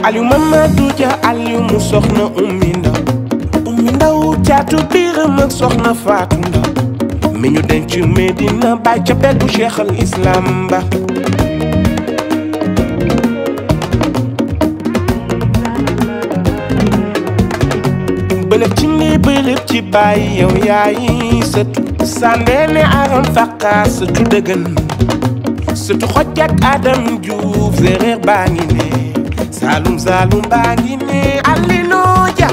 Aliou Mamadou Dia Aliou mu soxna Ummi Ndaw caatu biiram ak soxna Faatu Ndaw mi ñu denc Medina Baay ca beddu Cheikh al Islam ba bëlëb ci ngi bëlëb ci baay yow yaay sëtu sàndeene aram faqaa sëtu dëgën sëtu xoj ak Adam Diouf séeréer baa ngi ne Saalum Saalum baa ngi ne Alino Dia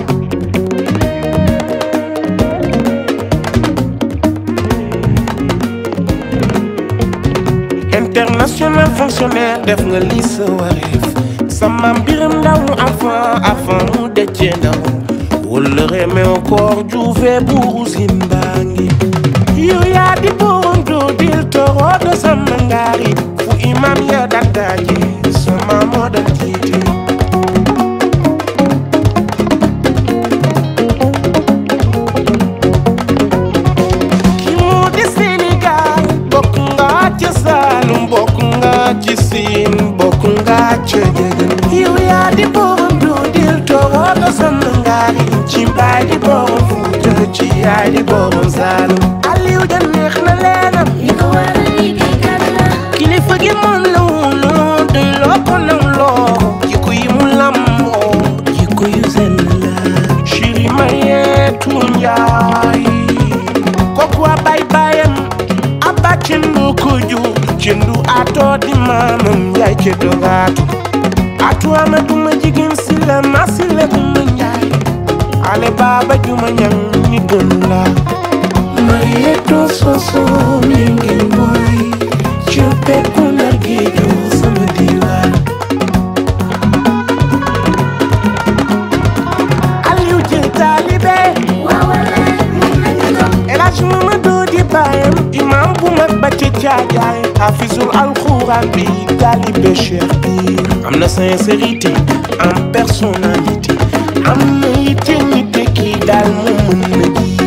international fonctionnaire def nga li sa wareef sama mbiram ndaw avant mu dëcce ndaw wala reme encore juufe buuru Zimbangi yow yaa di borom doo dil toro do sama ngaari fu imam ya dattaaje sama moo da jiite ki mu di Sénégal bokk nga ca Saalum bokk nga ci Siin bokk nga ca Jëgën yow yaa di borom doo dil toro do sama ngaari ci mbaay di borom Fuuta ci yaay di borom Saalum Aliou Dia neex na leenam li ko waral ni kay kan la kilifa gi mën la woonoo doy loo ko naw loo jikko yi mu lamboo jikko yu zen la Chéri Mayetu Njaay kooku a bay bayam abba cendu ko ju cendu atoo di maamam Njaay ceddo gaatu atu Amadu ma jigéen si la ma si la ma Njaay ale baba juma ñang ni gën la Mayetu soso mi ngi mooy cupe ku nar géeju sama diwaan Aliou Dia taalibe waawale moom lañu doon El Hadj Mamadou di baayam imam bu mag ba ca Caajaay hafizul alxuraan bi taalibe Cheikh bi am na sincérité am personnalité am na yitte nit ki daal mu mën na ji